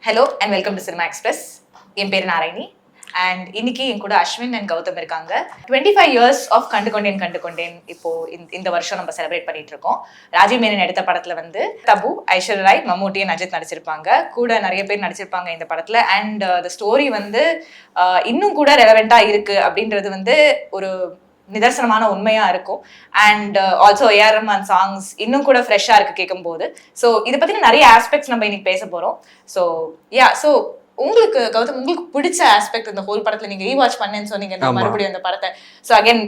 Hello and welcome to cinema express. என் பேர் Narayani and இன்னைக்கு என் கூட அஸ்வின் அண்ட் கௌதம் இருக்காங்க. 25 years ஆஃப் கண்டுகொண்டேன் இப்போ இந்த வருஷம் நம்ம செலிப்ரேட் பண்ணிட்டு இருக்கோம். ராஜீவ் மேனன் எடுத்த படத்துல வந்து தபு, ஐஸ்வர்யா ராய், மம்முட்டி அண்ட் அஜித் நடிச்சிருப்பாங்க. கூட நிறைய பேர் நடிச்சிருப்பாங்க இந்த படத்துல. அண்ட் த ஸ்டோரி வந்து இன்னும் கூட ரெலவெண்டா இருக்கு அப்படின்றது வந்து ஒரு நிதர்சனமான உண்மையா இருக்கும். And also A R Rahman songs இன்னும் கூட ஃப்ரெஷ்ஷா இருக்கு கேட்கும் போது. ஸோ இதை பத்தின நிறைய ஆஸ்பெக்ட்ஸ் நம்ம இன்னைக்கு பேச போறோம். ஸோ உங்களுக்கு கௌதம், உங்களுக்கு பிடிச்ச ஆஸ்பெக்ட் இந்த ஹோல் படத்துல நீங்க ரீவாட்ச் பண்ணேன்னு சொன்னீங்க மறுபடியும் அந்த படத்தை. ஸோ அகைன்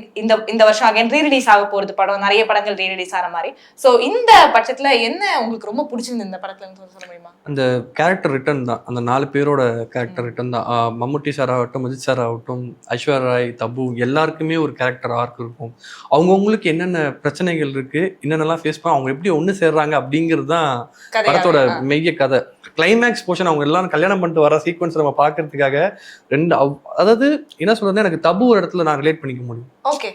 இந்த வருஷம் அகைன் ரீரிலீஸ் ஆக போறது படம், நிறைய படங்கள் ரீரிலீஸ் ஆன மாதிரி. ஸோ இந்த பட்சத்துல என்ன உங்களுக்கு ரொம்ப பிடிச்சிருந்து இந்த படத்துல சொல்ல முடியுமா? அந்த கேரக்டர் ரிட்டர்ன் தான், அந்த 4 பேரோட கேரக்டர் ரிட்டர்ன் தான். மம்முட்டி சார் ஆகட்டும், அஜித் சார் ஆகட்டும், ஐஸ்வர்யா ராய், தபு, எல்லாருக்குமே ஒரு கேரக்டர் ஆர்க் இருக்கும். அவங்கவுங்களுக்கு என்னென்ன பிரச்சனைகள் இருக்கு, என்னென்னலாம் ஃபேஸ் பண்ண, அவங்க எப்படி ஒன்று சேர்றாங்க அப்படிங்கிறது தான் படத்தோட மெய்ய கதை. கிளைமேக்ஸ் போர்ஷன் அவங்க எல்லாரும் கல்யாணம் பண்ணிட்டு வர சீக்வன்ஸ் நம்ம பார்க்கறதுக்காக அதாவது என்ன சொல்றது, எனக்கு தபு ஒரு இடத்துல நான் ரிலேட் பண்ணிக்க முடியும். ஓகே,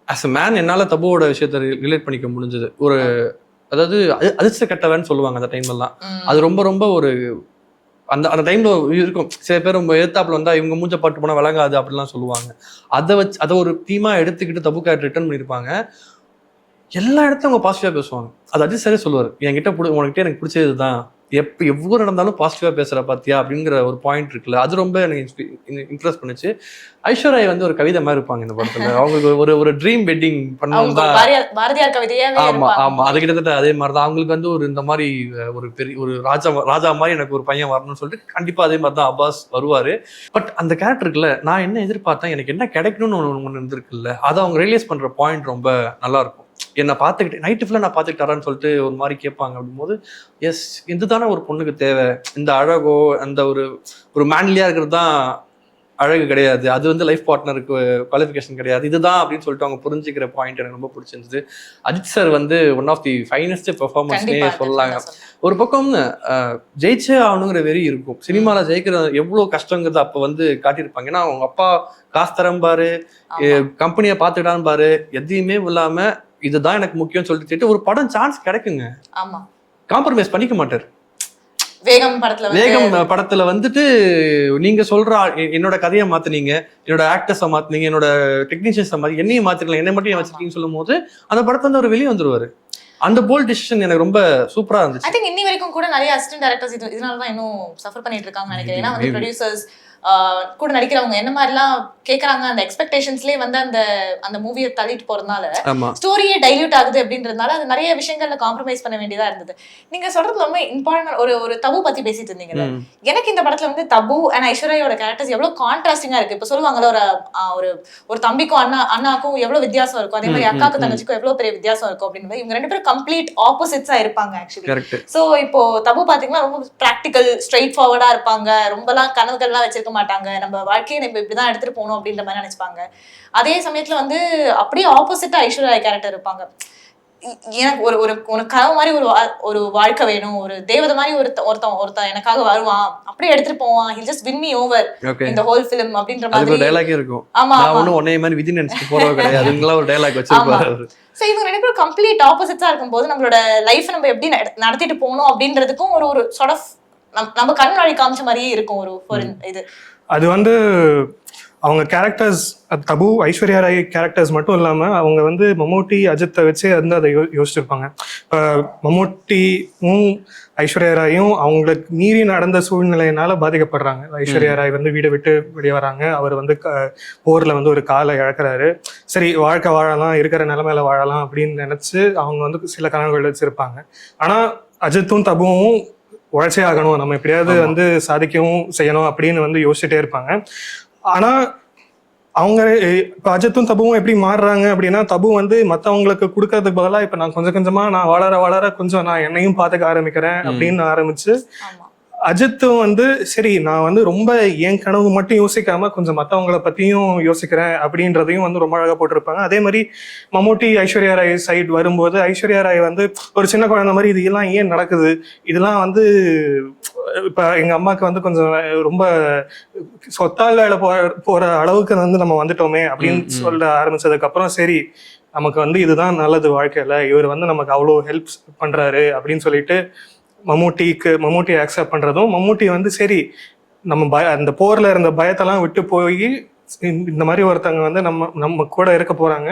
ஆஸ் அ மேன் என்னால தபுவோட விஷயத்தை ரிலேட் பண்ணிக்க முடிஞ்சது. ஒரு அதாவது அதிர்ஷ்ட கட்டவன்னு சொல்லுவாங்க அந்த டைம்ல எல்லாம். அது ரொம்ப ரொம்ப ஒரு அந்த டைம்ல இருக்கும். சில பேர் ரொம்ப எதிர்த்தாப்புல வந்தா இவங்க மூஞ்ச பட்டு போனா விளங்காது அப்படிலாம் சொல்லுவாங்க. அதை ஒரு தீமா எடுத்துக்கிட்டு தபு கேரக்டர் ரிட்டர்ன் பண்ணியிருப்பாங்க. எல்லா இடத்துலையும் அவங்க பாசிட்டிவா பேசுவாங்க. அது அஜித் சாரே சொல்லுவார், என்கிட்ட உனக்கிட்ட எனக்கு பிடிச்சது தான், எவ்வளவு நடந்தாலும் பாசிட்டிவா பேசுற பாத்தியா அப்படிங்கிற ஒரு பாயிண்ட் இருக்குல்ல, அது ரொம்ப எனக்கு இம்ப்ரெஸ் பண்ணுச்சு. ஐஸ்வர்யா வந்து ஒரு கவிதை மாதிரி இருப்பாங்க இந்த படத்துல. அவங்களுக்கு ஒரு ட்ரீம் வெட்டிங் பண்ணணும் தான். பாரதியார் கவிதையே. ஆமா, அது கிட்டத்தட்ட அதே மாதிரிதான். அவங்களுக்கு வந்து ஒரு இந்த மாதிரி ஒரு பெரிய ஒரு ராஜா மாதிரி எனக்கு ஒரு பையன் வரணும்னு சொல்லிட்டு கண்டிப்பா அதே மாதிரிதான் அப்பாஸ் வருவாரு. பட் அந்த கேரக்டருக்குள்ள நான் என்ன எதிர்பார்த்தேன், எனக்கு என்ன கிடைக்கணும்னு ஒண்ணு இருந்திருக்குல்ல, அதை அவங்க ரியலைஸ் பண்ற பாயிண்ட் ரொம்ப நல்லா இருக்கும். என்னை பார்த்துக்கிட்டு நைட்டு ஃபுல்லாக நான் பார்த்துக்கிட்டாரான்னு சொல்லிட்டு ஒரு மாதிரி கேட்பாங்க. அப்படிங்கும்போது எஸ், இதுதானே ஒரு பொண்ணுக்கு தேவை. இந்த அழகோ அந்த ஒரு மேன்லியா இருக்கிறது தான் அழகு கிடையாது, அது வந்து லைஃப் பார்ட்னருக்கு குவாலிஃபிகேஷன் கிடையாது, இதுதான் அப்படின்னு சொல்லிட்டு அவங்க புரிஞ்சுக்கிற பாயிண்ட் எனக்கு ரொம்ப பிடிச்சிருந்தது. அஜித் சார் வந்து ஒன் ஆஃப் தி ஃபைனஸ்ட் பெர்ஃபார்மன்ஸ்னே சொல்லலாங்க. ஒரு பக்கம் ஜெயிச்சே ஆகணுங்கிற வெறி இருக்கும். சினிமாவில் ஜெயிக்கிற எவ்வளோ கஷ்டங்கிறது அப்போ வந்து காட்டியிருப்பாங்க. ஏன்னா அவங்க அப்பா காசு தரம்பாரு, கம்பெனியை பார்த்துக்கிட்டான்னு பாரு, எதையுமே இல்லாம இதுதான் எனக்கு முக்கியம் சொல்லிட்டு ஒரு படம் சான்ஸ் கிடைக்குங்க, காம்ப்ரமைஸ் பண்ணிக்க மாட்டார். வேகம் படத்துல வந்துட்டு நீங்க சொல்ற என்னோட கதையை மாத்தினீங்க, என்னோட ஆக்டர்ஸை மாத்தினீங்க, என்னோட டெக்னீஷியன்ஸை மாத்தி என்னையும் மாத்திக்கலாம், என்னை மட்டும் ஏன் வச்சிருக்கீங்கன்னு சொல்லும் போது அந்த படத்துல வந்து அவர் வெளியே வந்துருவாரு. அந்த போல்ட் டிசிஷன் எனக்கு ரொம்ப சூப்பரா இருந்துச்சு. ஐ திங்க் இன்னி வரைக்கும் கூட நிறைய அசிஸ்டன்ட் டைரக்டர்ஸ் இதனால தான் இன்னும் சஃபர் பண்ணிட்டு இருக்காங்க நினைக்கிறேன். ஏன்னா வந்து ப்ரொடியூசர்ஸ் கூட நடிக்கிறவங்க என்ன மாதிரிலாம் கேட்கறாங்க, அந்த எக்ஸ்பெக்டேஷன்ஸ்லேயே வந்து அந்த மூவியை தள்ளிட்டு போறதுனால ஸ்டோரியே டைல்யூட் ஆகுது அப்படின்றதுனால அது நிறைய விஷயங்கள்ல காம்ப்ரமைஸ் பண்ண வேண்டியதா இருந்தது. நீங்க சொல்றது ரொம்ப இம்பார்ட்டன்ட். ஒரு தபு பத்தி பேசிட்டு இருந்தீங்கல்ல, எனக்கு இந்த படத்துல வந்து தபு அண்ட் ஐஸ்வர்யாவோட கேரக்டர்ஸ் எவ்வளவு கான்ட்ராஸ்டிங்கா இருக்கு. இப்ப சொல்லுவாங்கல்ல, ஒரு தம்பிக்கும் அண்ணாக்கும் எவ்வளவு வித்தியாசம் இருக்கும், அதே மாதிரி அக்காக்கு தங்கச்சிக்கும் எவ்வளவு பெரிய வித்தியாசம் இருக்கும் அப்படின்னு. இவங்க 2 பேரும் கம்ப்ளீட் ஆப்போசிட்ஸா இருப்பாங்க ஆக்சுவலி. சோ இப்போ தபு பாத்தீங்கன்னா ரொம்ப பிராக்டிக்கல், ஸ்ட்ரெயிட் ஃபார்வர்டா இருப்பாங்க, ரொம்பலாம் கனவுகள்லாம் வச்சிருக்க மாட்டாங்க, நம்ம வாழ்க்கையை நம்ம இப்படிதான் எடுத்துட்டு போகணும் அப்படின்ற மாதிரி நினைச்சுப்பாங்க. அதே சமயத்துல வந்து அப்படியே ஆப்போசிட்டா ஐஸ்வர்யா கேரக்டர் இருப்பாங்க. எனக்கு ஒரு கனவு மாதிரி ஒரு வாழ்க்கை வேணும், ஒரு தேவதை மாதிரி ஒருத்தன் எனக்காக வருவான், அப்படியே எடுத்துட்டு போவான், he'll just win me over in the whole film அப்படின்ற மாதிரி டயலாக் இருக்கும். ஆமா, நான் ஒண்ணு ஒண்ணே மாதிரி விதி நினைச்சிட்டு போறவே கிடையாது, அதுங்களா ஒரு டயலாக் வச்சிருப்பாரு. சோ இவங்க 2 பேரும் கம்ப்ளீட் ஆப்போசிட்ஸா இருக்கும்போது நம்மளோட லைஃப் நம்ம எப்படி நடத்திட்டு போகணும் அப்படின்றதுக்கும் ஒரு சார்ட் ஆஃப் நம்ம கண் வழி காமிச்ச மாதிரியே இருக்கும் ஒரு இது. அது வந்து அவங்க கேரக்டர்ஸ், தபு ஐஸ்வர்யா ராய் கேரக்டர்ஸ் மட்டும் இல்லாமல் அவங்க வந்து மம்முட்டி அஜித்தை வச்சே வந்து அதை யோசிச்சிருப்பாங்க. இப்போ மம்முட்டியும் ஐஸ்வர்யா ராயும் அவங்களுக்கு மீறி நடந்த சூழ்நிலையினால பாதிக்கப்படுறாங்க. ஐஸ்வர்யா ராய் வந்து வீடை விட்டு வெளியே வராங்க, அவர் வந்து போரில் வந்து ஒரு காலை இழக்கிறாரு. சரி, வாழ்க்கை வாழலாம், இருக்கிற நிலைமையில வாழலாம் அப்படின்னு நினச்சி அவங்க வந்து சில கனவுகள் வச்சிருப்பாங்க. ஆனால் அஜித்தும் தபுவும் உழைச்சே ஆகணும், நம்ம எப்படியாவது வந்து சாதிக்கவும் செய்யணும் அப்படின்னு வந்து யோசிச்சுட்டே இருப்பாங்க. ஆனா அவங்க இப்போ அஜித்தும் தபுவும் எப்படி மாறுறாங்க அப்படின்னா, தபு வந்து மற்றவங்களுக்கு கொடுக்கறதுக்கு பதிலாக இப்போ நான் கொஞ்சம் கொஞ்சமா நான் வளர கொஞ்சம் நான் என்னையும் பார்த்துக்க ஆரம்பிக்கிறேன் அப்படின்னு ஆரம்பிச்சு, அஜித்தும் வந்து சரி நான் வந்து ரொம்ப என் கனவு மட்டும் யோசிக்காம கொஞ்சம் மற்றவங்களை பத்தியும் யோசிக்கிறேன் அப்படின்றதையும் வந்து ரொம்ப அழகா போட்டிருப்பாங்க. அதே மாதிரி மம்முட்டி ஐஸ்வர்யா ராய் சைட் வரும்போது ஐஸ்வர்யா ராய் வந்து ஒரு சின்ன குழந்தை மாதிரி இதெல்லாம் ஏன் நடக்குது, இதெல்லாம் வந்து இப்ப எங்க அம்மாவுக்கு வந்து கொஞ்சம் ரொம்ப சொத்தால் வேலை போற அளவுக்கு வந்து நம்ம வந்துட்டோமே அப்படின்னு சொல்ல ஆரம்பிச்சதுக்கு அப்புறம் சரி நமக்கு வந்து இதுதான் நல்லது வாழ்க்கையில, இவர் வந்து நமக்கு அவ்வளோ ஹெல்ப் பண்றாரு அப்படின்னு சொல்லிட்டு மம்முட்டி அக்செப்ட் பண்றதும், மம்முட்டி வந்து சரி நம்ம அந்த போர்ல இருந்த பயத்தெல்லாம் விட்டு போய் இந்த மாதிரி ஒருத்தவங்க வந்து நம்ம கூட இருக்க போறாங்க,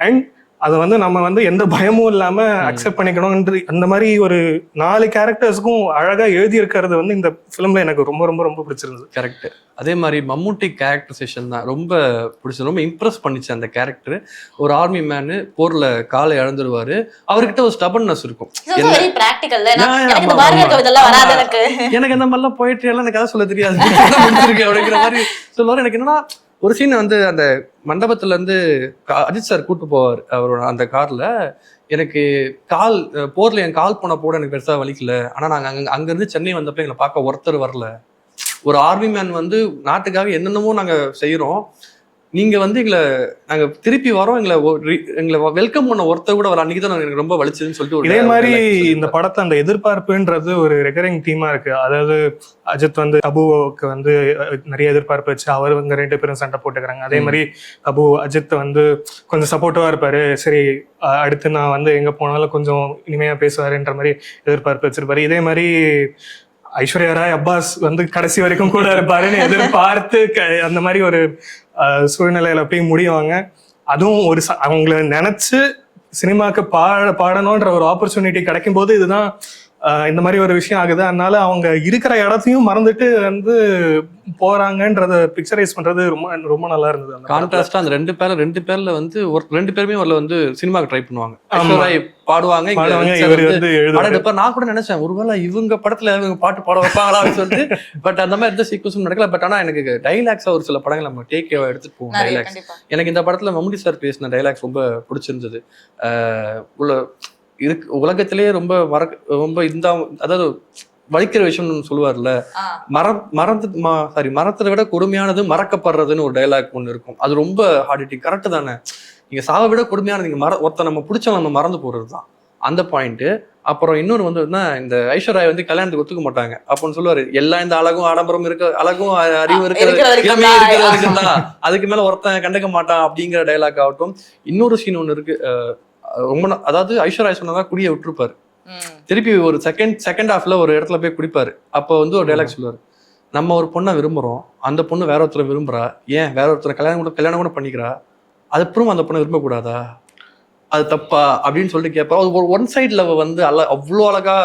அண்ட் அதை வந்து நம்ம வந்து எந்த பயமும் இல்லாம அக்செப்ட் பண்ணிக்கணும்ன்ற அந்த மாதிரி ஒரு 4 கேரக்டர்ஸ்க்கும் அழகா எழுதி இருக்கிறது வந்து இந்த ஃபிலிம்ல எனக்கு ரொம்ப ரொம்ப ரொம்ப பிடிச்சிருந்தது. கரெக்ட். அதே மாதிரி மம்முட்டி கேரக்டரைசேஷன் தான் ரொம்ப பிடிச்சது, ரொம்ப இம்ப்ரெஸ் பண்ணிச்சு அந்த கேரக்டர். ஒரு ஆர்மி மேனு போர்ல காலை இழந்துருவாரு, அவர்கிட்ட ஒரு ஸ்டபன்னஸ் இருக்கும். எனக்கு அந்த மாதிரிலாம் போயிட்டு எல்லாம் எனக்கு கதை சொல்ல தெரியாது அப்படிங்கிற மாதிரி சொல்லுவாரு. எனக்கு என்னன்னா ஒரு சீன் வந்து அந்த மண்டபத்துல இருந்து அஜித் சார் கூட்டு போவார் அவரோட அந்த கார்ல. எனக்கு போர்ல என் கால் போன போட எனக்கு பெருசா வலிக்கல, ஆனா நாங்க அங்க இருந்து சென்னை வந்தப்ப எங்களை பார்க்க ஒருத்தர் வரல. ஒரு ஆர்மி மேன் வந்து நாட்டுக்காக என்னென்னமோ நாங்க செய்யறோம், நீங்க வந்து நாங்க திருப்பி வரோம், எங்களை வெல்கம் பண்ண ஒருத்தர் கூட வர, அன்னைக்கு தான் எனக்கு ரொம்ப வலிச்சதுன்னு சொல்லிட்டு. இதே மாதிரி இந்த படத்தை அந்த எதிர்பார்ப்புன்றது ஒரு ரெக்கரிங் தீமா இருக்கு. அதாவது அஜித் வந்து அபுவுக்கு வந்து நிறைய எதிர்பார்ப்பு வச்சு அவங்க 2 பேரும் சண்டை போட்டுக்கிறாங்க. அதே மாதிரி அபு அஜித் வந்து கொஞ்சம் சப்போர்ட்டிவா இருப்பாரு, சரி அடுத்து நான் வந்து எங்க போனாலும் கொஞ்சம் இனிமையா பேசுவாருன்ற மாதிரி எதிர்பார்ப்பு வச்சிருப்பாரு. இதே மாதிரி ஐஸ்வர்யா ராய் அப்பாஸ் வந்து கடைசி வரைக்கும் கூட இருப்பாருன்னு எதிர்பார்த்து அந்த மாதிரி ஒரு சூழ்நிலையில போய் முடிவாங்க. அதுவும் அவங்கள நினைச்சு சினிமாக்கு பாடணும்ன்ற ஒரு ஆப்பர்ச்சுனிட்டி கிடைக்கும் போது இதுதான் இந்த மாதிரி ஒரு விஷயம் ஆகுது. அதனால அவங்க இருக்கிற இடத்தையும் மறந்துட்டு வந்து போறாங்கன்றத பிக்சரைஸ் பண்றது ரொம்ப ரொம்ப நல்லா இருந்தது. கான்ட்ராஸ்டா அந்த 2 பேர்ல வந்து 2 பேருமே வந்து சினிமாக்கு ட்ரை பண்ணுவாங்க. பாடுவாங்க, நான் கூட நினைச்சேன் ஒருவேளை இவங்க படத்துல இவங்க பாட்டு பாட வைப்பாங்களா அப்படின்னு சொல்லிட்டு. பட் அந்த மாதிரி எந்த சீக்வன்ஸும் நடக்கல. பட் ஆனா எனக்கு டைலாக்ஸா ஒரு சில படங்கள் நம்ம டேக் எடுத்துட்டு போவோம். டைலாக்ஸ் எனக்கு இந்த படத்துல மம்முட்டி சார் பேசின டைலாக்ஸ் ரொம்ப பிடிச்சிருந்தது. உலகத்திலேயே ரொம்ப அதாவது வலிக்கிற விஷயம்னு சொல்லுவார்ல, மரத்தை விட கொடுமையானது மறக்கப்படுறதுன்னு ஒரு டைலாக் ஒண்ணு இருக்கும். அது ரொம்ப ஹார்ட் ஹிட்டிங். கரெக்ட் தானே? நீங்க சாவை விட கொடுமையானது ஒருத்த நம்ம பிடிச்சவங்க நம்ம மறந்து போறதுதான் அந்த பாயிண்ட். அப்புறம் இன்னொரு வந்து இந்த ஐஸ்வர்யா வந்து கல்யாணத்துக்கு ஒத்துக்க மாட்டாங்க. அப்பன்னு சொல்லுவாரு, எல்லாம் இந்த அழகும் ஆடம்பரம் இருக்க, அழகும் அறிவு இருக்கிறதா, அதுக்கு மேல ஒருத்தன் கண்டுக்க மாட்டான் அப்படிங்கிற டைலாக் ஆகட்டும். இன்னொரு சீன் ஒண்ணு இருக்கு, ரொம்ப அதாவது ஐஸ்வர்யா சொன்னதா குடியை விட்டுருப்பாரு, திருப்பி ஒரு செகண்ட் ஹாஃப்ல ஒரு இடத்துல போய் குடிப்பாரு. அப்போ வந்து ஒரு டைலாக் சொல்லுவாரு, நம்ம ஒரு பொண்ணை விரும்புறோம், அந்த பொண்ணு வேற ஒருத்தரை விரும்புறா, ஏன் வேற ஒருத்தரை கல்யாணம் கூட பண்ணிக்கிறா, அதுக்கப்புறம் அந்த பொண்ணை விரும்பக்கூடாதா, அது தப்பா அப்படின்னு சொல்லிட்டு கேட்பா. ஒரு ஒன் சைட்ல வந்து அவ்வளோ அழகா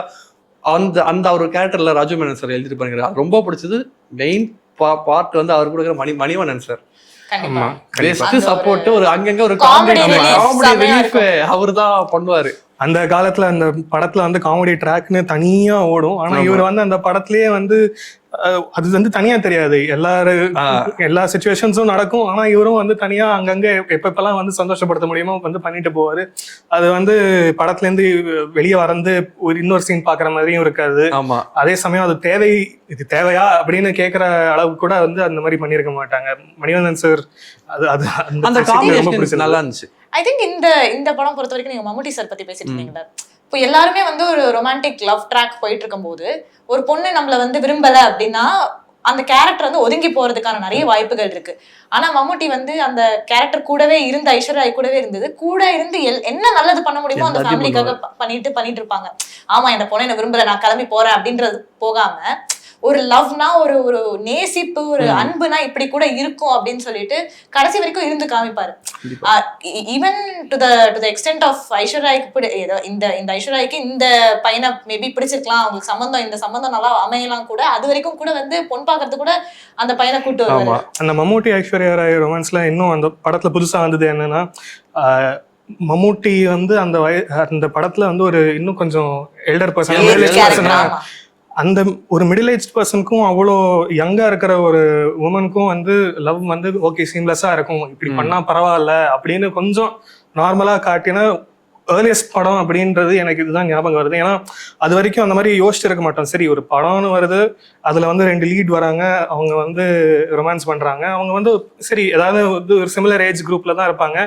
அந்த ஒரு கேரக்டர்ல ராஜு மேனன் சார் எழுதிட்டு பாருங்க. அது ரொம்ப பிடிச்சது. மெயின் பார்ட் வந்து அவர் கூட மணிவண்ணன் சார் சப்போர்ட், ஒரு அங்கங்க ஒரு காமெடி ரிலீஃப் அவர் தான் பண்ணுவாரு. அந்த காலத்துல அந்த படத்துல வந்து காமெடி ட்ராக்னு தனியா ஓடும். ஆனா இவர் வந்து அந்த படத்திலேயே வந்து அது வந்து தனியா தெரியாது, எல்லா சிச்சுவேஷன்ஸும் நடக்கும். ஆனா இவரும் வந்து தனியா அங்கங்க எப்பெல்லாம் வந்து சந்தோஷப்படுத்த முடியுமோ வந்து பண்ணிட்டு போவாரு. அது வந்து படத்துல இருந்து வெளியே வரந்து ஒரு இன்னொரு சீன் பாக்குற மாதிரியும் இருக்காது. அதே சமயம் அது இது தேவையா அப்படின்னு கேட்கிற அளவுக்கு கூட வந்து அந்த மாதிரி பண்ணிருக்க மாட்டாங்க. மணிவண்ணன் சார் அது அந்த காம்பினேஷன் நல்லா இருந்துச்சு. ஐ திங்க் இந்த படம் பொறுத்த வரைக்கும் நீங்க மம்முட்டி சார் பத்தி பேசிட்டு இருந்தீங்களா, இப்போ எல்லாருமே வந்து ஒரு ரொமான்டிக் லவ் ட்ராக் போயிட்டு இருக்கும் போது ஒரு பொண்ணு நம்மள வந்து விரும்பல அப்படின்னா அந்த கேரக்டர் வந்து ஒதுங்கி போறதுக்கான நிறைய வாய்ப்புகள் இருக்கு. ஆனா மம்முட்டி வந்து அந்த கேரக்டர் கூடவே இருந்து, ஐஸ்வர்யா கூடவே இருந்தது, கூட இருந்து என்ன நல்லது பண்ண முடியுமோ அந்த ஃபேமிலிக்காக பண்ணிட்டு இருப்பாங்க. ஆமா, இந்த பொண்ணை என்ன விரும்பல, நான் கிளம்பி போறேன் அப்படின்றது போகாம, ஒரு லவ்னா ஒரு நேசிப்பு, ஒரு அன்புனா இப்படி கூட இருக்கும் அப்படின்னு சொல்லிட்டு கடைசி வரைக்கும் இருந்து காமிப்பாரு. Even to the extent of ஐஸ்வர்யாக்கு இந்த ஐஸ்வர்யாக்கு இந்த பையனை மேபி பிடிச்சிருக்கலாம், அவங்களுக்கு இந்த சம்பந்தம் நல்லா அமையலாம் கூட, அது வரைக்கும் கூட வந்து பொன் பாக்குறது கூட அந்த பையனை கூட்டு வருவாரு. அந்த மம்முட்டி ஐஸ்வர்யா ராய் ரொமான்ஸ்ல இன்னும் அந்த படத்துல புதுசா வந்தது என்னன்னா, மம்முட்டி வந்து அந்த படத்துல வந்து ஒரு இன்னும் கொஞ்சம் எல்டர் பர்சன், அந்த ஒரு மிடில் ஏஜ் பர்சனுக்கும் அவ்வளோ யங்கா இருக்கிற ஒரு உமனுக்கும் வந்து லவ் வந்து ஓகே சீம்லெஸ்ஸா இருக்கும், இப்படி பண்ணா பரவாயில்ல அப்படின்னு கொஞ்சம் நார்மலா காட்டின ஏர்லியஸ்ட் படம் அப்படின்றது எனக்கு இதுதான் ஞாபகம் வருது. ஏன்னா அது வரைக்கும் அந்த மாதிரி யோசிச்சு இருக்க மாட்டோம். சரி, ஒரு படம்னு வருது, அதுல வந்து 2 லீட் வராங்க, அவங்க வந்து ரொமான்ஸ் பண்றாங்க, அவங்க வந்து சரி ஏதாவது வந்து ஒரு சிமிலர் ஏஜ் குரூப்ல தான் இருப்பாங்க.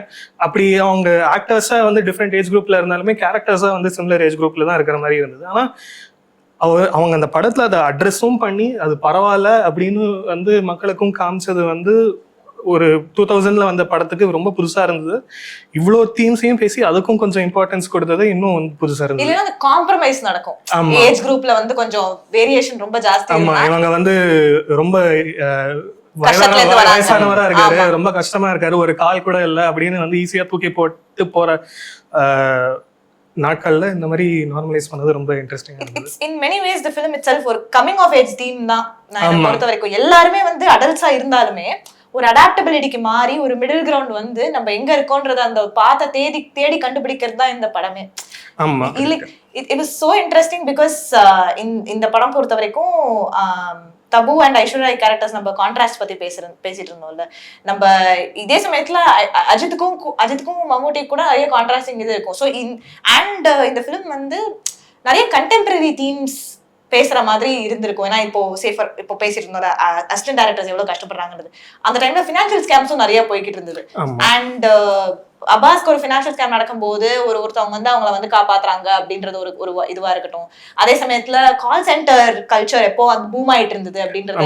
அப்படி அவங்க ஆக்டர்ஸா வந்து டிஃப்ரெண்ட் ஏஜ் குரூப்ல இருந்தாலுமே கேரக்டர்ஸா வந்து சிமிலர் ஏஜ் குரூப்ல தான் இருக்கிற மாதிரி இருந்தது. ஆனா அவங்க அந்த படத்துல அதை அட்ரஸும் பண்ணி அது பரவாயில்ல அப்படின்னு வந்து மக்களுக்கும் காமிச்சது வந்து ஒரு 2000ல வந்த படத்துக்கு ரொம்ப புதுசா இருந்தது. இவ்வளோ தீம்ஸையும் பேசி அதுக்கும் கொஞ்சம் இம்பார்ட்டன்ஸ் கொடுத்தது இன்னும் வந்து புதுசா இருந்தது. இல்லைன்னா அந்த காம்ப்ரமைஸ் நடக்கும் ஏஜ் குரூப்ல வந்து கொஞ்சம் வேரியேஷன் ரொம்ப ஜாஸ்தி. ஆமா, இவங்க வந்து ரொம்ப வயசானவரா இருக்காரு, ரொம்ப கஷ்டமா இருக்காரு, ஒரு கால் கூட இல்லை அப்படின்னு வந்து ஈஸியா தூக்கி போட்டு போற நாட்கள்ல இந்த மாதிரி நார்மலைஸ் பண்ணது ரொம்ப இன்ட்ரெஸ்டிங்கா இருந்தது. In many ways the film itself ஒரு கமிங் ஆஃப் ஏஜ் தீம் தான். நான் பொறுத்த வரைக்கும் எல்லாருமே வந்து அடல்ட்ஸா இருந்தாலுமே ஒரு அடாப்டபிலிட்டிக்கு மாறி ஒரு மிடில் கிரவுண்ட் வந்து நம்ம எங்க இருக்கோன்றத அந்த பாத்த தேடி தேடி கண்டுபிடிக்கிறது தான் இந்த படமே. ஆமா, it was so interesting because இந்த படம் பொறுத்த வரைக்கும் தபு அண்ட் ஐஸ்வர்யா கேரக்டர்ஸ் நம்ம கான்ட்ராஸ்ட் பத்தி பேசிட்டு இருந்தோம்ல. நம்ம இதே சமயத்துல அஜித்துக்கும் மம்முட்டிக்கு கூட நிறைய கான்ட்ராஸ்டிங் இது இருக்கும். ஸோ அண்ட் இந்த ஃபிலிம் வந்து நிறைய கண்டெம்பரரி தீம்ஸ் பேசுற மாதிரி இருந்திருக்கும். ஏன்னா இப்போ பேசிட்டு இருந்தோம் அசிஸ்டன்ட் டைரக்டர்ஸ் எவ்வளவு கஷ்டப்படுறாங்கன்றது. அந்த டைம்ல ஃபினான்ஷியல் ஸ்கேம்ஸும் நிறைய போய்கிட்டு இருந்தது. அண்ட் அப்பாஸ்க்கு ஒரு ஃபினான்ஷியல் ஸ்கேம் நடக்கும்போது ஒருத்தவங்க வந்து அவங்கள வந்து காப்பாத்துறாங்க அப்படின்றது ஒரு இதுவா இருக்கட்டும். அதே சமயத்துல கால் சென்டர் கல்ச்சர் எப்போ அந்த பூம் ஆயிட்டு இருந்தது அப்படின்றது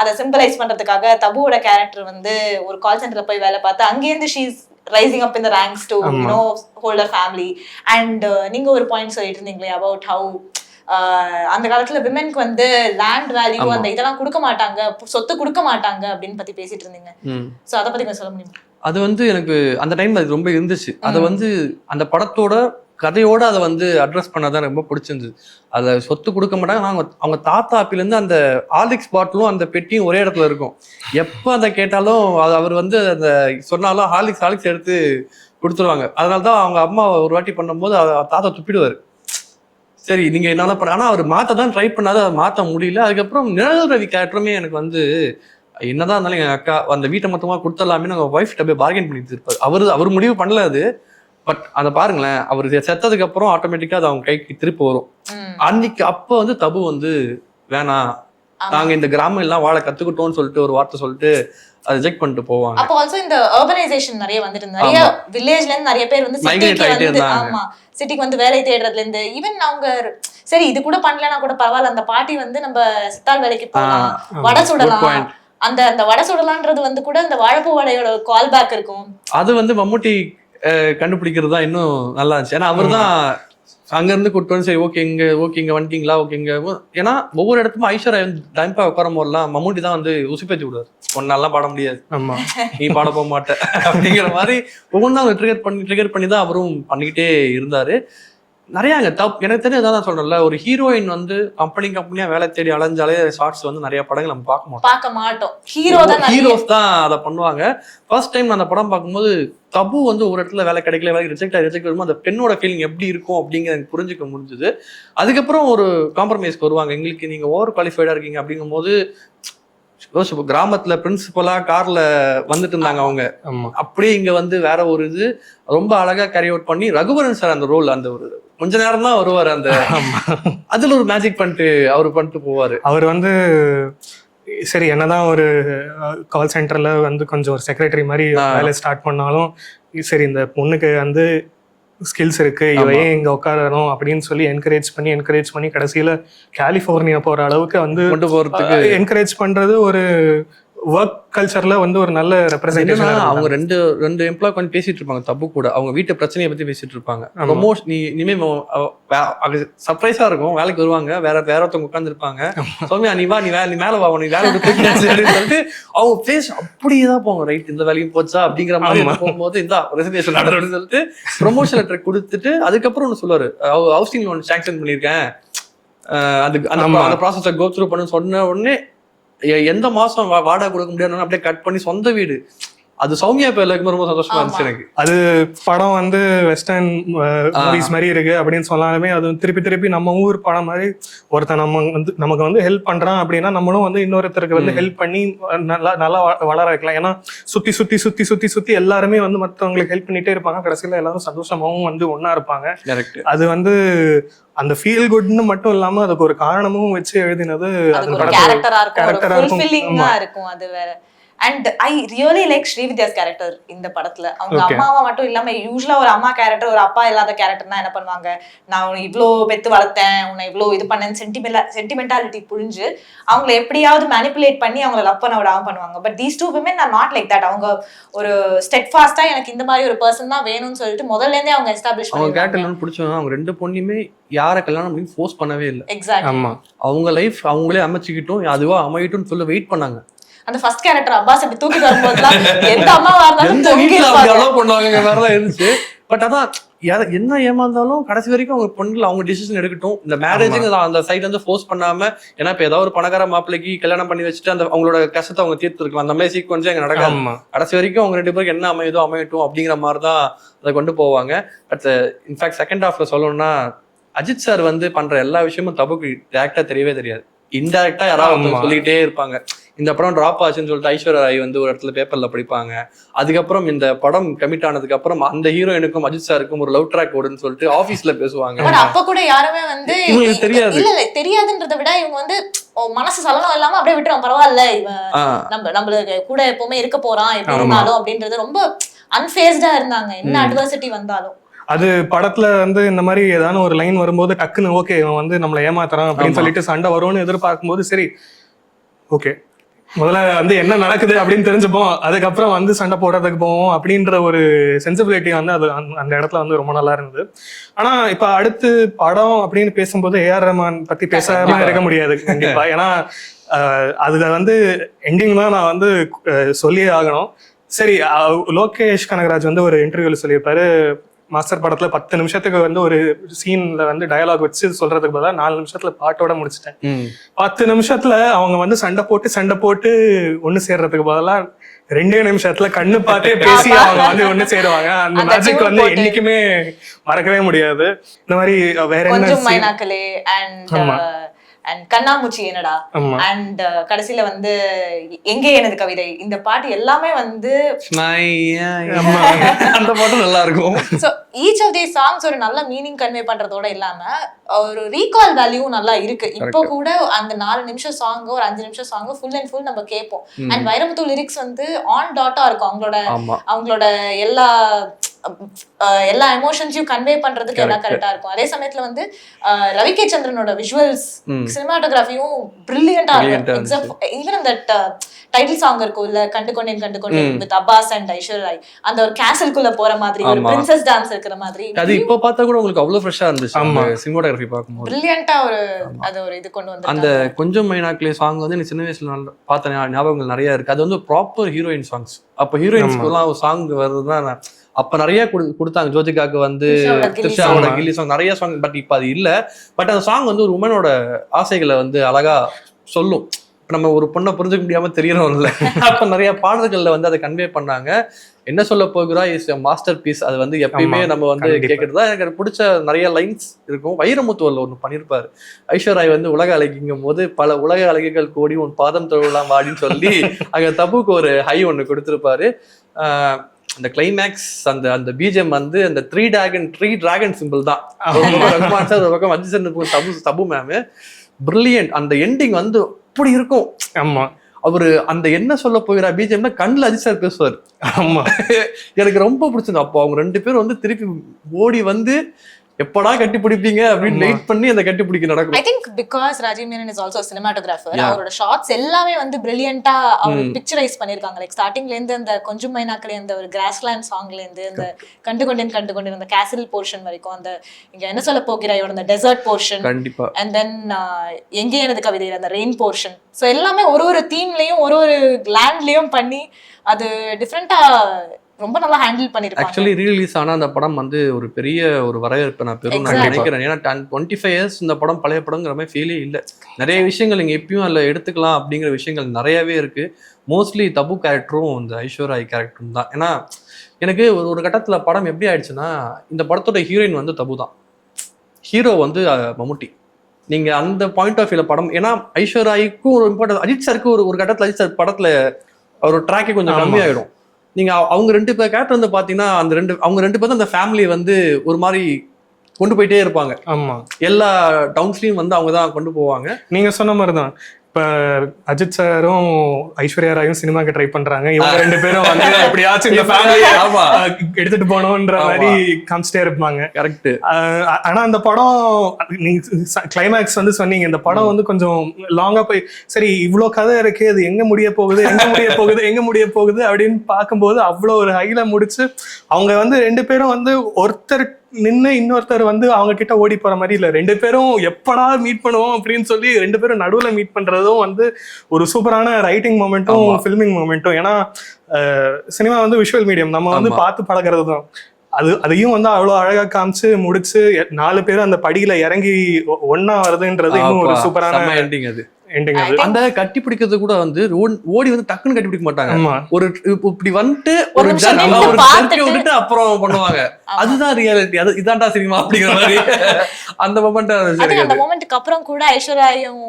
அதை சிம்பலைஸ் பண்றதுக்காக தபுவோட கேரக்டர் வந்து ஒரு கால் சென்டர்ல போய் வேலை பார்த்து அங்கேருந்து she's rising up in the ranks to hold a family. And நீங்க ஒரு பாயிண்ட் சொல்லிட்டு இருந்தீங்களே about how அந்த காலத்துல விமென்க்கு வந்து லேண்ட் வேல்யூ அந்த இதெல்லாம் கொடுக்க மாட்டாங்க, சொத்து கொடுக்க மாட்டாங்க அப்படின்னு பத்தி பேசிட்டு இருந்தீங்க. சோ அத பத்தி கொஞ்சம் சொல்ல முடியுமா? அது வந்து எனக்கு அந்த டைம்ல அது ரொம்ப இருந்துச்சு. அதை வந்து அந்த படத்தோட கதையோட அதை வந்து அட்ரஸ் பண்ணாதான் ரொம்ப பிடிச்சிருந்தது. அதை சொத்து கொடுக்க மாட்டாங்க. அவங்க தாத்தா ஆப்பிலேருந்து அந்த ஹார்லிக்ஸ் பாட்டிலும் அந்த பெட்டியும் ஒரே இடத்துல இருக்கும். எப்போ அதை கேட்டாலும் அவர் வந்து அந்த சொன்னாலும் ஹார்லிக்ஸ் எடுத்து கொடுத்துருவாங்க. அதனால தான் அவங்க அம்மா ஒரு வாட்டி பண்ணும்போது தாத்தா துப்பிடுவார். சரி நீங்க என்னால பண்ண, ஆனால் அவர் மாற்ற தான் ட்ரை பண்ணாத, அதை மாற்ற முடியல. அதுக்கப்புறம் நிழல் ரவி கேரக்டருமே எனக்கு வந்து என்னதான் இருந்தாலும் எங்கள் அக்கா அந்த வீட்டை மொத்தமாக கொடுத்துடலாமே நாங்கள் ஒய்ஃப்கிட்ட போய் பார்கென் பண்ணிட்டு இருப்பார். அவர் முடிவு பண்ணல அது. பட் அதை பாருங்களேன், அவர் செத்ததுக்கு அப்புறம் ஆட்டோமேட்டிக்கா அது அவங்க கைக்கு திருப்பி வரும். அன்னைக்கு அப்போ வந்து தபு வந்து வேணாம், நாங்க இந்த கிராமம் எல்லாம் வாழ கத்துக்கிட்டோம்னு சொல்லிட்டு ஒரு வார்த்தை சொல்லிட்டு அதை ரிஜெக்ட் பண்ணிட்டு போவாங்க. அப்போ ஆல்சோ இந்த அர்பனைசேஷன் நிறைய வந்துட்டு நிறைய வில்லேஜ்ல இருந்து நிறைய பேர் வந்து சிட்டிக்கு வந்து வேலை தேடுறதுல இருந்து ஈவன் அவங்க சரி இது கூட பண்ணலன்னா கூட பரவாயில்ல, அந்த பாட்டி வந்து நம்ம சித்தாள் வேலைக்கு போகலாம், வடை சுடலாம், அந்த வடை சுடலான்றது வந்து கூட அந்த வாழைப்பூ வடையோட கால் பேக் இருக்கும். அது வந்து மம்முட்டி கண்டுபிடிக்கிறது தான் இன்னும் நல்லா இருந்துச்சு. ஏன்னா அவர் தான் அங்க இருந்து கூட்டு வந்து சரி ஓகே இங்க வந்துட்டீங்களா, ஓகே இங்க. ஏன்னா ஒவ்வொரு இடத்துக்கும் ஐஸ்வர்யா டைம்பா உட்காரும் போதெல்லாம் மம்முட்டி தான் வந்து உசுப்பேச்சு விடுவார். ஒன்னாலாம் பாட முடியாது, நீ பாட போக மாட்ட அப்படிங்கிற மாதிரி ஒவ்வொன்றா அவங்க ட்ரிகர் பண்ணி தான் அவரும் பண்ணிக்கிட்டே இருந்தாரு. நிறைய எனக்கு தெரிஞ்சு தான் சொல்றேன்ல, ஒரு ஹீரோயின் வந்து கம்பெனியா வேலை தேடி அலைஞ்சாலே ஷார்ட்ஸ் வந்து நிறைய படங்கள் நம்ம பார்க்க மாட்டோம். ஹீரோஸ் தான் அதை பண்ணுவாங்க. ஃபர்ஸ்ட் டைம் அந்த படம் பார்க்கும்போது தபு வந்து ஒரு இடத்துல வேலை கிடைக்கல, வேலை ரிஜெக்ட் வரும்போது அந்த பெண்ணோட ஃபீலிங் எப்படி இருக்கும் அப்படிங்கிற எனக்கு புரிஞ்சுக்க முடிஞ்சுது. அதுக்கப்புறம் ஒரு காம்ப்ரமைஸ்க்கு வருவாங்க. எங்களுக்கு நீங்க ஓவர் குவாலிஃபைடா இருக்கீங்க அப்படிங்கும் போது கிராமத்துல பிரின்சிபலா கார்ல வந்துட்டு இருந்தாங்க அவங்க, அப்படியே இங்க வந்து வேற ஒரு இது ரொம்ப அழகா கேரி அவுட் பண்ணி ரகுவரன் சார் அந்த ரோல் அந்த ஒரு கொஞ்ச நேரம் தான் வருவாரு. அந்த அதுல ஒரு மேஜிக் பண்ணிட்டு போவாரு. அவர் வந்து சரி என்னதான் ஒரு கால் சென்டர்ல வந்து கொஞ்சம் ஒரு செக்ரட்டரி மாதிரி வேலை ஸ்டார்ட் பண்ணாலும் சரி இந்த பொண்ணுக்கு வந்து ஸ்கில்ஸ் இருக்கு, இவையே இங்க உட்காரணும் அப்படின்னு சொல்லி என்கரேஜ் பண்ணி கடைசியில கலிஃபோர்னியா போற அளவுக்கு வந்து கொண்டு போறதுக்கு என்கரேஜ் பண்றது ஒரு ஒர்க் கல்ச்சர்ல வந்து ஒரு நல்ல ரெப்ரசன்டேஷன். அவங்க ரெண்டு எம்ப்ளாய் கொஞ்சம் பேசிட்டு இருப்பாங்க தப்பு கூட, அவங்க வீட்டு பிரச்சனையை பத்தி பேசிட்டு இருப்பாங்க. ப்ரொமோஷன் இனிமே சர்ப்ரைஸா இருக்கும், வேலைக்கு வருவாங்க, வேற ஒருத்தவங்க உட்கார்ந்து இருப்பாங்க. சௌமியா நீ வா, நீ மேல வா, நீ வேலை அப்படின்னு சொல்லிட்டு அவங்க பேச அப்படியேதான் போவாங்க. ரைட் இந்த வேலையும் போச்சா அப்படிங்கிற மாதிரி போகும்போது இந்த ரெசிக்னேஷன் ஆர்டர் அப்படின்னு சொல்லிட்டு ப்ரொமோஷன் லெட்டர் கொடுத்துட்டு அதுக்கப்புறம் ஒன்று சொல்லுவாரு, ஹவுசிங் லோன் சாங்ஷன் பண்ணியிருக்கேன், அதுக்கு அந்த ப்ராசஸை கோ த்ரூ பண்ணு சொன்ன உடனே எந்த மாசம் வாடகை கொடுக்க முடியாது அப்படியே கட் பண்ணி சொந்த வீடு. அது சௌமியா பேர்ல ரொம்ப சந்தோஷமா இருந்துச்சு எனக்கு. அது படம் வந்து வெஸ்டர்ன் மூவிஸ் மாதிரி இருக்கு அப்படின்னு சொன்னாலுமே அது திருப்பி நம்ம ஊர் படம் மாதிரி ஒருத்தன் நமக்கு வந்து ஹெல்ப் பண்றான் அப்படின்னா நம்மளும் வந்து இன்னொருத்தருக்கு வந்து ஹெல்ப் பண்ணி நல்லா வளர வைக்கலாம். ஏன்னா சுத்தி எல்லாருமே வந்து மற்றவங்களுக்கு ஹெல்ப் பண்ணிட்டே இருப்பாங்க, கடைசியில எல்லாரும் சந்தோஷமாவும் வந்து ஒன்னா இருப்பாங்க. அது வந்து அந்த ஃபீல் குட்னு மட்டும் இல்லாம அதுக்கு ஒரு காரணமும் வச்சு எழுதினது கேரக்டரா இருக்கும். அது வேற and I really like Srividya's character இந்த படத்துல. அவங்க அம்மாவா மட்டும் இல்லாம யூஸ்வலா ஒரு அம்மா கேரக்டர் ஒரு அப்பா இல்லாத கேரக்டர்னா என்ன பண்ணுவாங்க, நான் உன்னை இவ்வளோ பெத்து வளர்த்தேன், உன்னை இவ்வளோ இது பண்ணேன்னு சென்டிமெண்டாலிட்டி புரிஞ்சு அவங்களை எப்படியாவது மேனிப்புலேட் பண்ணி அவங்களை லவ் பண்ண விடாம பண்ணுவாங்க. But these two women are not like that. அவங்க ஒரு ஸ்டெட்ஃபாஸ்டா எனக்கு இந்த மாதிரி ஒரு பர்சன் தான் வேணும்னு சொல்லிட்டு முதல்ல இருந்தே அவங்க எஸ்டாப்ளிஷ் அவங்க கேரக்டர் பிடிச்சவங்க. அவங்க 2 பொண்ணுமே யாரை கல்யாணம் பண்ணி ஃபோர்ஸ் பண்ணவே இல்லை. எக்ஸாக்ட்லி. அவங்க லைஃப் அவங்களே அமைச்சுக்கிட்டும் அதுவா அமையட்டும் சொல்ல வெயிட் பண்ணாங்க. அந்த ஃபர்ஸ்ட் கேரக்டர் அப்பாஸ் இப்படி தூக்கிட்டு வரும்போதுலாம் எந்த அம்மாவா இருந்தாலும் பண்ணுவாங்க வேறதான் இருந்துச்சு. பட் அதான் என்ன ஏமாந்தாலும் கடைசி வரைக்கும் அவங்க பொண்ணுல அவங்க டிசிஷன் எடுக்கட்டும். இந்த மேரேஜுங்க அந்த சைடு வந்து ஃபோர்ஸ் பண்ணாம, ஏன்னா இப்ப ஏதாவது ஒரு பணக்கார மாப்பிள்ளைக்கு கல்யாணம் பண்ணி வச்சுட்டு அந்த அவங்களோட கஷ்டத்தை அவங்க தீர்த்து இருக்கலாம். அந்த மாதிரி சீக்வன்ஸே அங்க நடக்காது. கடைசி வரைக்கும் அவங்க 2 பேருக்கு என்ன அமையுதோ அமையட்டும் அப்படிங்கிற மாதிரிதான் அதை கொண்டு போவாங்க. பட் இன்ஃபேக்ட் செகண்ட் ஹாஃப்ல சொல்லணும்னா அஜித் சார் வந்து பண்ற எல்லா விஷயமும் தப்புக்கு டேரக்டா தெரியவே தெரியாது. இன்டைரக்டா யாராவது சொல்லிக்கிட்டே இருப்பாங்க. இந்த படம் டிராப் ஆச்சுன்னு சொல்லிட்டு ஐஸ்வர்யா ராய் வந்து ஒரு இடத்துல பேப்பர்ல படிப்பாங்க. அதுக்கப்புறம் இந்த படம் கமிட் ஆனதுக்கு அப்புறம் அந்த ஹீரோயினுக்கும் அஜித் சாருக்கும் ஒரு லவ் ட்ராக் ஓடுன்னு சொல்லிட்டு ஆபீஸ்ல பேசுவாங்க. அப்ப கூட யாருமே வந்து தெரியாது. இல்ல தெரியாதுன்றத விட இவங்க வந்து மனசு சலனம் இல்லாம அப்படியே விட்டுறோம், பரவாயில்ல இவன் நம்மளுக்கு கூட எப்பவுமே இருக்க போறான் எப்படி இருந்தாலும் அப்படின்றது ரொம்ப அன்ஃபேஸ்டா இருந்தாங்க என்ன அட்வர்சிட்டி வந்தாலும். அது படத்துல வந்து இந்த மாதிரி ஏதாவது ஒரு லைன் வரும்போது டக்குன்னு ஓகே இவன் வந்து நம்மளை ஏமாத்துறான் அப்படின்னு சொல்லிட்டு சண்டை வரும்னு எதிர்பார்க்கும்போது சரி ஓகே முதல்ல வந்து என்ன நடக்குது அப்படின்னு தெரிஞ்சுப்போம், அதுக்கப்புறம் வந்து சண்டை போடுறதுக்கு போவோம் அப்படின்ற ஒரு சென்சிபிலிட்டி வந்து அது அந்த இடத்துல வந்து ரொம்ப நல்லா இருந்தது. ஆனா இப்ப அடுத்து படம் அப்படின்னு பேசும்போது ஏஆர் ரஹ்மான் பத்தி பேசாம இருக்க முடியாது கண்டிப்பா. ஏன்னா அதுல வந்து எண்டிங் தான் நான் வந்து சொல்லியே ஆகணும். சரி, லோகேஷ் கனகராஜ் வந்து ஒரு இன்டர்வியூல சொல்லியிருப்பாரு, மாஸ்டர் படத்துல 10 நிமிஷத்துக்கு வந்து ஒரு சீன்ல வந்து டயலாக் வச்சு சொல்றதுக்கு பதிலா 4 நிமிஷத்துல பாட்டோட முடிச்சிட்டேன். 10 நிமிஷத்துல அவங்க வந்து சண்டை போட்டு ஒண்ணு சேர்றதுக்கு பதிலா 2 நிமிஷத்துல கண்ணு பார்த்தே பேசி அவங்க வந்து ஒண்ணு சேருவாங்க. அந்த மேஜிக் வந்து என்னைக்குமே மறக்கவே முடியாது. இந்த மாதிரி வேற என்ன அண்ட் கண்ணாமூச்சி என்னடா அண்ட் கடைசியில வந்து எங்கே எனது கவிதை, இந்த பாட்டு எல்லாமே வந்து அந்த பாட்டு நல்லா இருக்கும். So each of these songs ஒரு நல்ல மீனிங் கன்வே பண்றதோட இல்லாம ஒரு ரீகால் வேல்யூ நல்லா இருக்கு. இப்போ கூட அந்த 4 நிமிஷம் சாங் ஒரு 5 நிமிஷம் சாங் ஃபுல் அண்ட் ஃபுல் நம்ம கேட்போம். அண்ட் வைரமுத்து லிரிக்ஸ் வந்து ஆன் டாட்டா இருக்கும். அவங்களோட எல்லா எமோஷன்ஸையும் கன்வே பண்றதுக்கு எல்லாம் கரெக்டா இருக்கும். அதே சமயத்துல வந்து ரவி கே சந்திரனோட விஷுவல்ஸ் சினிமாட்டோகிராஃபியும் பிரில்லியண்டா இருக்கும். ஈவன் அந்த டைட்டில் சாங் இருக்கும் இல்ல, கண்டு கொண்டேன் வித் அப்பாஸ் அண்ட் ஐஸ்வர்யா ராய், அந்த ஒரு கேசல்குள்ள போற மாதிரி ஒரு பிரின்சஸ் டான்ஸ் இருக்கிற மாதிரி அது இப்போ பார்த்தா கூட உங்களுக்கு அவ்வளவு ஃப்ரெஷ்ஷா இருந்துச்சு. சினிமாட்டோகிராஃபி பார்க்கும்போது பிரில்லியண்டா ஒரு இது கொண்டு வந்து அந்த கொஞ்சம் மைனாக்களே சாங் வந்து எனக்கு சின்ன வயசுல பார்த்த ஞாபகங்கள் நிறைய இருக்கு. அது வந்து ப்ராப்பர் ஹீரோயின் சாங்ஸ். அப்ப ஹீரோயின்ஸ்க்குலாம் ஒரு சாங் வருதுதான் அப்ப நிறைய கொடுத்தாங்க. ஜோதிகாக்கு வந்து த்ரிஷாவோட கில்லி சாங் நிறைய சாங். பட் இப்ப அது இல்ல. பட் அந்த சாங் வந்து ஒரு உமனோட ஆசைகளை வந்து அழகா சொல்லும். நம்ம ஒரு பொண்ணை புரிஞ்சுக்க முடியாம தெரியறோம் இல்ல, அப்ப நிறைய பாடல்கள்ல வந்து அதை கன்வே பண்ணாங்க. என்ன சொல்ல போகிறா இஸ் மாஸ்டர் பீஸ். அது வந்து எப்பயுமே நம்ம வந்து கேட்கறதா. எனக்கு பிடிச்ச நிறைய லைன்ஸ் இருக்கும். வைரமுத்துவல்ல ஒண்ணு பண்ணிருப்பாரு. ஐஸ்வர்யா வந்து உலக அழகிங்கும் போது பல உலக அழகிகள் கூடி உன் பாதம் தொழலாம் வாடின்னு சொல்லி அங்க தப்புக்கு ஒரு ஹை ஒண்ணு கொடுத்திருப்பாரு. அந்த கிளைமேக்ஸ் அந்த பிஜிஎம் வந்து அந்த த்ரீ டிராகன் சிம்பிள் தான். ஒரு பக்கம் அஜித் தபு மேம் பிரில்லியன்ட். அந்த எண்டிங் வந்து அப்படி இருக்கும். ஆமா, அவரு அந்த என்ன சொல்ல போகிறா பிஜிஎம்னா கண்ணுல அஜித் சார் பேசுவார். ஆமா, எனக்கு ரொம்ப பிடிச்சது. அப்போ அவங்க 2 பேரும் வந்து திருப்பி ஓடி வந்து எப்படா கட்டி பிடிப்பீங்க அப்படின்னு வெயிட் பண்ணி அந்த கட்டி பிடிக்க நடக்கும். I think because Rajiv Menon is also cinematographer. அவரோட ஷார்ட்ஸ் எல்லாமே வந்து பிரில்லியண்டா அவர் பிக்சரைஸ் பண்ணிருக்காங்க. லைக் ஸ்டார்டிங்ல இருந்து அந்த கொஞ்சம் மைனாக்களே அந்த ஒரு கிராஸ்லேண்ட் சாங்ல இருந்து அந்த கண்டு கொண்டேன் அந்த கேசல் போர்ஷன் வரைக்கும், அந்த இங்க என்ன சொல்ல போகிறாயோட அந்த டெசர்ட் போர்ஷன், கண்டிப்பா, அண்ட் தென் எங்கே எனது கவிதையில அந்த ரெயின் போர்ஷன். ஸோ எல்லாமே ஒரு தீம்லயும் ஒரு லேண்ட்லயும் பண்ணி அது டிஃப்ரெண்டா ரொம்ப நல்லா ஹேண்டில் பண்ணிருக்காங்க. ஆக்சுவலி ரீலீஸ் ஆனா அந்த படம் வந்து ஒரு பெரிய ஒரு வரவேற்பை நான் பெரும் நினைக்கிறேன். ஏன்னா 25 இயர்ஸ் இந்த படம் பழைய படங்கிற மாதிரி ஃபீலே இல்லை. நிறைய விஷயங்கள் நீங்க எப்பயும் அதில் எடுத்துக்கலாம் அப்படிங்கிற விஷயங்கள் நிறையவே இருக்கு. மோஸ்ட்லி தபு கேரக்டரும் இந்த ஐஸ்வர்யா கேரக்டரும் தான். ஏன்னா எனக்கு ஒரு கட்டத்துல படம் எப்படி ஆயிடுச்சுன்னா, இந்த படத்தோட ஹீரோயின் வந்து தபு தான், ஹீரோ வந்து மம்முட்டி. நீங்க அந்த பாயிண்ட் ஆஃப் வியூல படம், ஏன்னா ஐஸ்வர்யாவுக்கும் ஒரு இம்பார்ட்டன்ஸ், அஜித் சாருக்கு ஒரு கட்டத்துல அஜித் சார் படத்துல ஒரு ட்ராக்கே கொஞ்சம் கம்மியாயிடும். நீங்க அவங்க 2 பேர் கேரக்டர் வந்து பாத்தீங்கன்னா அவங்க 2 பேரும் அந்த ஃபேமிலி வந்து ஒரு மாதிரி கொண்டு போயிட்டே இருப்பாங்க. ஆமா, எல்லா டவுன்ஸ்லயும் வந்து அவங்க தான் கொண்டு போவாங்க. நீங்க சொன்ன மாதிரிதான். இப்ப இப்ப அஜித் சாரும் ஐஸ்வர்யா ராயும் சினிமாக்கு ட்ரை பண்றாங்க, இவங்க 2 பேரும் வந்து எப்படியாச்சும் இந்த ஃபேமிலியை எடுத்துட்டு போனோம்ன்ற மாதிரி காமிச்சிட்டே இருப்பாங்க. கரெக்ட். ஆனா அந்த படம் நீங்க கிளைமேக்ஸ் வந்து சொன்னீங்க, இந்த படம் வந்து கொஞ்சம் லாங்கா போய் சரி இவ்வளவு கதை இருக்கு, அது எங்க முடிய போகுது அப்படின்னு பார்க்கும்போது அவ்வளவு ஒரு ஹைல முடிச்சு அவங்க வந்து 2 பேரும் வந்து ஒருத்தர் நின்று இன்னொருத்தர் வந்து அவங்க கிட்ட ஓடி போற மாதிரி இல்ல, 2 பேரும் எப்படா மீட் பண்ணுவோம் அப்படின்னு சொல்லி 2 பேரும் நடுவுல மீட் பண்றதும் வந்து ஒரு சூப்பரான ரைட்டிங் மொமெண்ட்டும் ஃபில்மிங் மொமெண்ட்டும். ஏன்னா சினிமா வந்து விஷுவல் மீடியம், நம்ம வந்து பார்த்து பழகிறது தான். அதையும் வந்து அவ்வளவு அழகா காமிச்சு முடிச்சு 4 பேரும் அந்த படியில இறங்கி ஒன்னா வருதுன்றது இன்னும் ஒரு சூப்பரான எண்டிங். அது அந்த கட்டி பிடிக்கிறது கூட வந்து ஓடி வந்து டக்குன்னு கட்டி பிடிக்க மாட்டாங்க, ஒரு இப்படி வந்துட்டு ஒரு விட்டுட்டு அப்புறம் பண்ணுவாங்க. அதுதான் ரியாலிட்டி, அது இதான்டா சினிமா அப்படிங்கிற மாதிரி அந்த மொமெண்ட். அந்த மொமெண்ட்க்கு அப்புறம் கூட ஐஸ்வர்யாயும்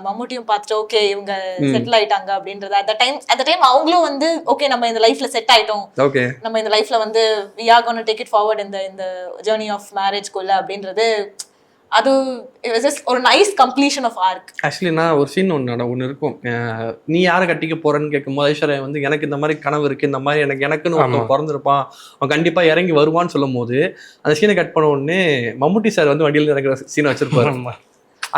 மம்முட்டியும் பார்த்துட்டு ஓகே இவங்க செட்டில் ஆயிட்டாங்க அப்படின்றது அந்த டைம் அவங்களும் வந்து ஓகே நம்ம இந்த லைஃப்ல செட் ஆயிட்டோம், ஓகே நம்ம இந்த லைஃப்ல வந்து we are going to take it forward இந்த ஜர்னி ஆஃப் மேரேஜ்க்குள்ள அப்படின்றது அது ஒரு nice completion of arc. Actually நான் ஒரு சீன் ஒன்று இருக்கும், நீ யாரை கட்டிக்க போறேன்னு கேட்கும்போது ஐஸ்வர்யா வந்து எனக்கு இந்த மாதிரி கனவு இருக்கு, இந்த மாதிரி எனக்குன்னு ஒருத்தன் பிறந்திருப்பான், அவன் கண்டிப்பா இறங்கி வருவான்னு சொல்லும் போது அந்த சீனை கட் பண்ண உடனே மம்முட்டி சார் வந்து வண்டியில் இறங்குற சீனை வச்சிருப்பாரு.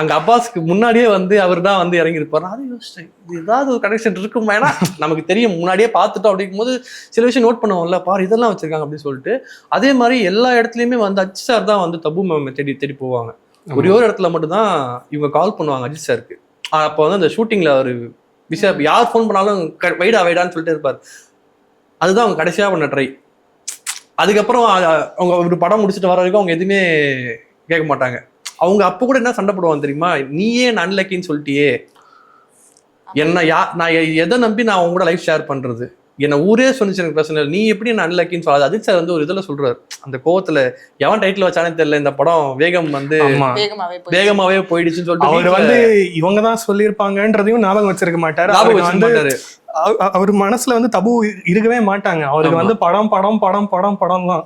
அங்க அப்பாஸ்க்கு முன்னாடியே வந்து அவர் தான் வந்து இறங்கியிருப்பாரு. அது யோசிச்சேன், ஏதாவது ஒரு கனெக்ஷன் இருக்குமா, ஏன்னா நமக்கு தெரியும் முன்னாடியே பார்த்துட்டோம் அப்படிங்கும் போது சில விஷயம் நோட் பண்ணுவோம்ல, பாரு இதெல்லாம் வச்சிருக்காங்க அப்படின்னு சொல்லிட்டு. அதே மாதிரி எல்லா இடத்துலயுமே வந்து அஜித் சார் தான் வந்து தபு மேம் தேடி போவாங்க. ஒரே ஒரு இடத்துல மட்டும்தான் இவங்க கால் பண்ணுவாங்க அஜித் சாருக்கு. அப்போ வந்து அந்த ஷூட்டிங்ல அவர் விஷயம் யார் ஃபோன் பண்ணாலும் வைடான்னு சொல்லிட்டு இருப்பாரு. அதுதான் அவங்க கடைசியா பண்ண ட்ரை. அதுக்கப்புறம் அவங்க ஒரு படம் முடிச்சுட்டு வர வரைக்கும் அவங்க எதுவுமே கேட்க மாட்டாங்க. அவங்க அப்போ கூட என்ன சண்டை போடுவாங்க தெரியுமா, நீயே அன்லக்கின்னு சொல்லிட்டியே, என்ன நான் எதை நம்பி நான் அவங்க கூட லைஃப் ஷேர் பண்றது, என்ன ஊரே சொன்னிச்சு எனக்கு பிரச்சனை இல்லை, நீ எப்படி நான் அன்லக்கின்னு சொல்லாது. அஜித் சார் வந்து ஒரு இதுல சொல்றாரு, அந்த கோவத்துல எவன் டைட்டில் வச்சானே தெரியல, இந்த படம் வேகம் வந்து வேகமாவே போயிடுச்சுன்னு சொல்லிட்டு அவர் வந்து இவங்க தான் சொல்லியிருப்பாங்கன்றதையும் ஞாபகம் வச்சிருக்க மாட்டாரு. அவர் மனசுல வந்து தபு இருக்கவே மாட்டாங்க. அவருக்கு வந்து படம் படம் படம் படம் படம் தான்.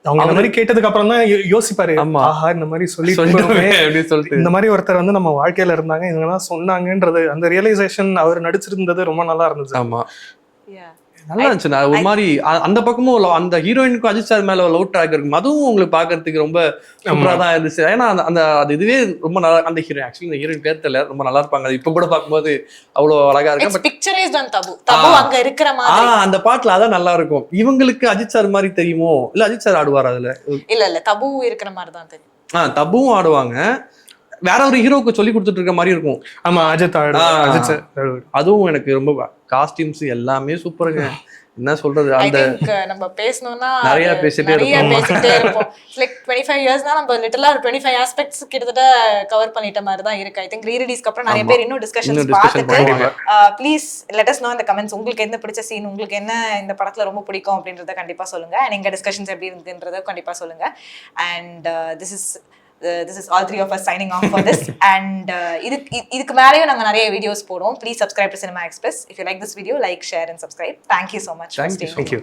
அவங்க அந்த மாதிரி கேட்டதுக்கு அப்புறம் தான் யோசிப்பாரு, ஆஹா இந்த மாதிரி சொல்லிட்டு இந்த மாதிரி ஒருத்தர் வந்து நம்ம வாழ்க்கையில இருந்தாங்க, இவங்கதான் சொன்னாங்கன்றது அந்த ரியலைசேஷன் அவர் நடிச்சிருந்தது ரொம்ப நல்லா இருந்துச்சு. ஆமா நல்லா இருந்துச்சு. நான் ஒரு மாதிரி அந்த பக்கமும் அந்த ஹீரோயினுக்கும் அஜித் சார் மேல லவ் ட்ராக் இருக்கும், அதுவும் உங்களுக்கு பாக்குறதுக்கு ரொம்ப சூப்பரா தான் இருந்துச்சு. ஏன்னா அந்த அது இதுவே ரொம்ப நல்லா, அந்த ஹீரோயின் ஆக்சுவலி இந்த ஹீரோயின் பேர் தெரியல, ரொம்ப நல்லா இருப்பாங்க. அது இப்ப கூட பார்க்கும்போது அவ்வளவு அழகா இருக்கு. அந்த பாட்டுல அதான் நல்லா இருக்கும். இவங்களுக்கு அஜித் சார் மாதிரி தெரியுமோ இல்ல அஜித் சார் ஆடுவார் அதுல? இல்ல தபு இருக்கிற மாதிரி தான் தெரியும். தபுவும் ஆடுவாங்க, வேற ஒரு ஹீரோக்கு சொல்லி கொடுத்துட்டு இருக்க மாதிரி இருக்கும். ஆமா அஜித் அதுவும் எனக்கு ரொம்ப காஸ்டியூம்ஸ் எல்லாமே சூப்பருங்க. என்ன சொல்றது, அந்த நம்ம பேசணும்னா நிறைய பேசிட்டே இருப்போம். லைக் 25 இயர்ஸ்னா நம்ம லிட்டரலா ஒரு 25 ஆஸ்பெக்ட்ஸ் கிட்டத்தட்ட கவர் பண்ணிட்ட மாதிரி தான் இருக்கு. ஐ திங்க் ரீரிலீஸ்க்கு அப்புறம் நிறைய பேர் இன்னும் டிஸ்கஷன்ஸ் பார்த்துட்டு ப்ளீஸ் லெட் அஸ் நோ இந்த கமெண்ட்ஸ், உங்களுக்கு என்ன பிடிச்ச சீன், உங்களுக்கு என்ன இந்த படத்துல ரொம்ப பிடிக்கும் அப்படின்றத கண்டிப்பா சொல்லுங்க. அண்ட் எங்க டிஸ்கஷன்ஸ் எப்படி இருக்குன்றத கண்டிப்பா சொல்லுங்க. And this is all 3 of us signing off for this. And இதுக்கு மேலேயும் நாங்க நிறைய வீடியோஸ் போடுவோம். Please subscribe to Cinema Express. If you like this video, like, share and subscribe. Thank you so much. Thank you.